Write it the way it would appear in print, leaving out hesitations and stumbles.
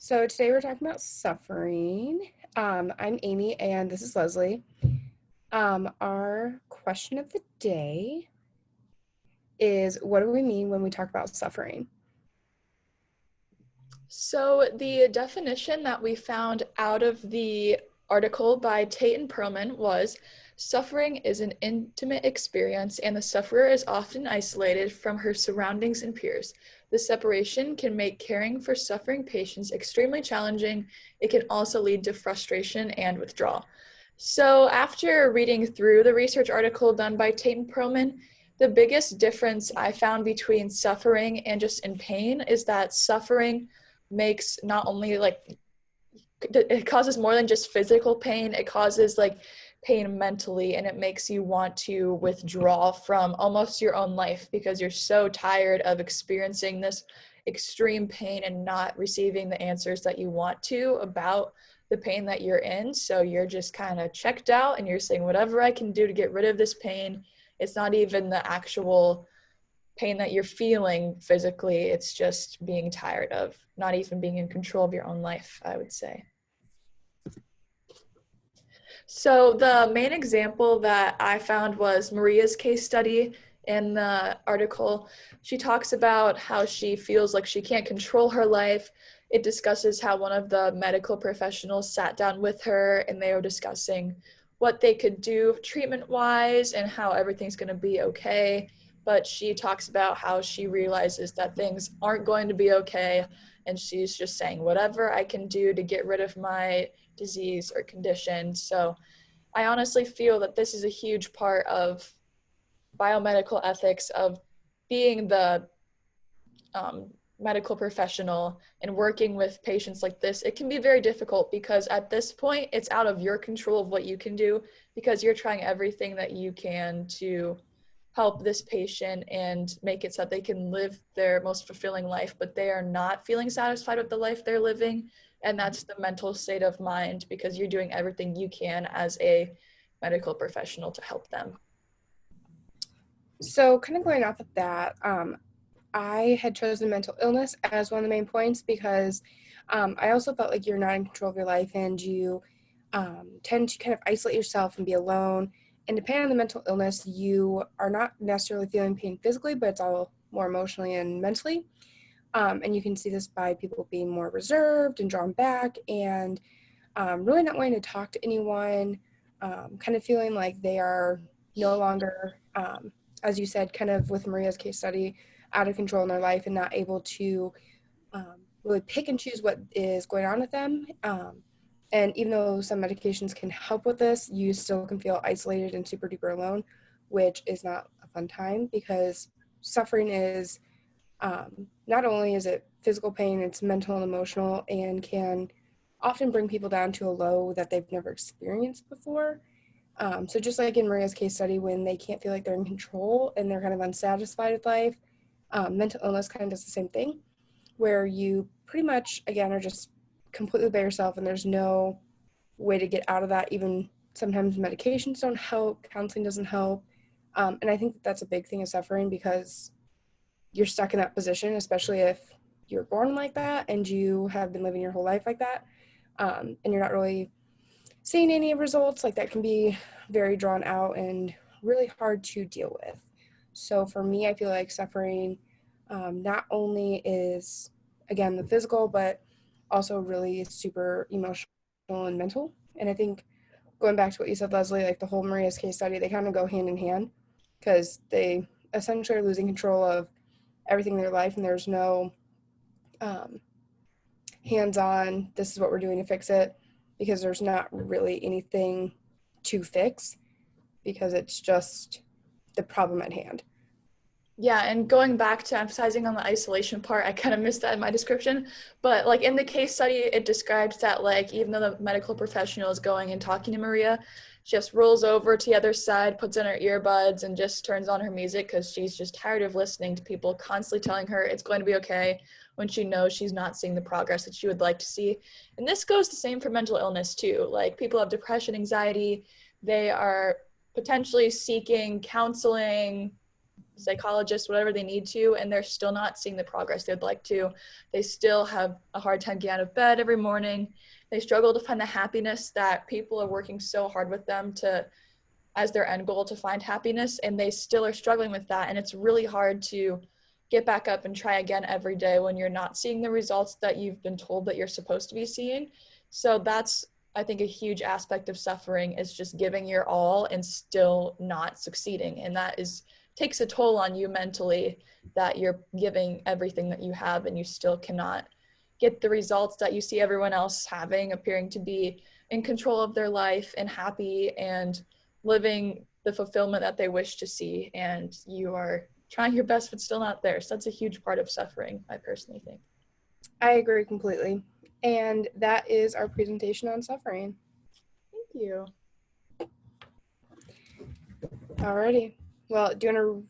So today we're talking about suffering. I'm Amy and this is Leslie. Our question of the day is, what do we mean when we talk about suffering? So the definition that we found out of the article by Tate and Perlman was suffering is an intimate experience and the sufferer is often isolated from her surroundings and peers. The separation can make caring for suffering patients extremely challenging. It can also lead to frustration and withdrawal. So after reading through the research article done by Tate and Perlman, the biggest difference I found between suffering and just in pain is that suffering makes not only it causes more than just physical pain, it causes pain mentally, and it makes you want to withdraw from almost your own life because you're so tired of experiencing this extreme pain and not receiving the answers that you want to about the pain that you're in. So you're just kind of checked out and you're saying whatever I can do to get rid of this pain. It's not even the actual pain that you're feeling physically, it's just being tired of not even being in control of your own life, I would say. So the main example that I found was Maria's case study in the article. She talks about how she feels like she can't control her life. It discusses how one of the medical professionals sat down with her and they were discussing what they could do treatment-wise and how everything's going to be okay. But she talks about how she realizes that things aren't going to be okay, and she's just saying whatever I can do to get rid of my disease or condition. So I honestly feel that this is a huge part of biomedical ethics, of being the medical professional and working with patients like this. It can be very difficult because at this point it's out of your control of what you can do, because you're trying everything that you can to help this patient and make it so that they can live their most fulfilling life, but they are not feeling satisfied with the life they're living. And that's the mental state of mind, because you're doing everything you can as a medical professional to help them. So kind of going off of that, I had chosen mental illness as one of the main points because I also felt like you're not in control of your life and you tend to kind of isolate yourself and be alone. And depending on the mental illness, you are not necessarily feeling pain physically, but it's all more emotionally and mentally. And you can see this by people being more reserved and drawn back and really not wanting to talk to anyone, kind of feeling like they are no longer, as you said, kind of with Maria's case study, out of control in their life and not able to really pick and choose what is going on with them. And even though some medications can help with this, you still can feel isolated and super duper alone, which is not a fun time because suffering is not only is it physical pain, it's mental and emotional and can often bring people down to a low that they've never experienced before. So just like in Maria's case study, when they can't feel like they're in control and they're kind of unsatisfied with life, mental illness kind of does the same thing, where you pretty much, again, are just completely by yourself and there's no way to get out of that. Even sometimes medications don't help, counseling doesn't help. And I think that that's a big thing of suffering because you're stuck in that position, especially if you're born like that and you have been living your whole life like that, and you're not really seeing any results. Like that can be very drawn out and really hard to deal with. So for me, I feel like suffering not only is, again, the physical, but also really super emotional and mental. And I think going back to what you said, Leslie, like the whole Maria's case study, they kind of go hand in hand because they essentially are losing control of everything in their life and there's no um, hands-on, this is what we're doing to fix it, because there's not really anything to fix because it's just the problem at hand. Yeah, and going back to emphasizing on the isolation part, I kind of missed that in my description. But in the case study, it describes that even though the medical professional is going and talking to Maria, she just rolls over to the other side, puts in her earbuds, and just turns on her music because she's just tired of listening to people constantly telling her it's going to be okay when she knows she's not seeing the progress that she would like to see. And this goes the same for mental illness too. People have depression, anxiety, they are potentially seeking counseling, psychologists, whatever they need to, and they're still not seeing the progress they'd like to. They still have a hard time getting out of bed every morning. They struggle to find the happiness that people are working so hard with them to, as their end goal, to find happiness, and they still are struggling with that. And it's really hard to get back up and try again every day when you're not seeing the results that you've been told that you're supposed to be seeing. So that's, I think, a huge aspect of suffering, is just giving your all and still not succeeding. And that takes a toll on you mentally, that you're giving everything that you have and you still cannot get the results that you see everyone else having, appearing to be in control of their life and happy and living the fulfillment that they wish to see, and you are trying your best but still not there. So that's a huge part of suffering, I personally think. I agree completely. And that is our presentation on suffering. Thank you. Alrighty. Well, do you want to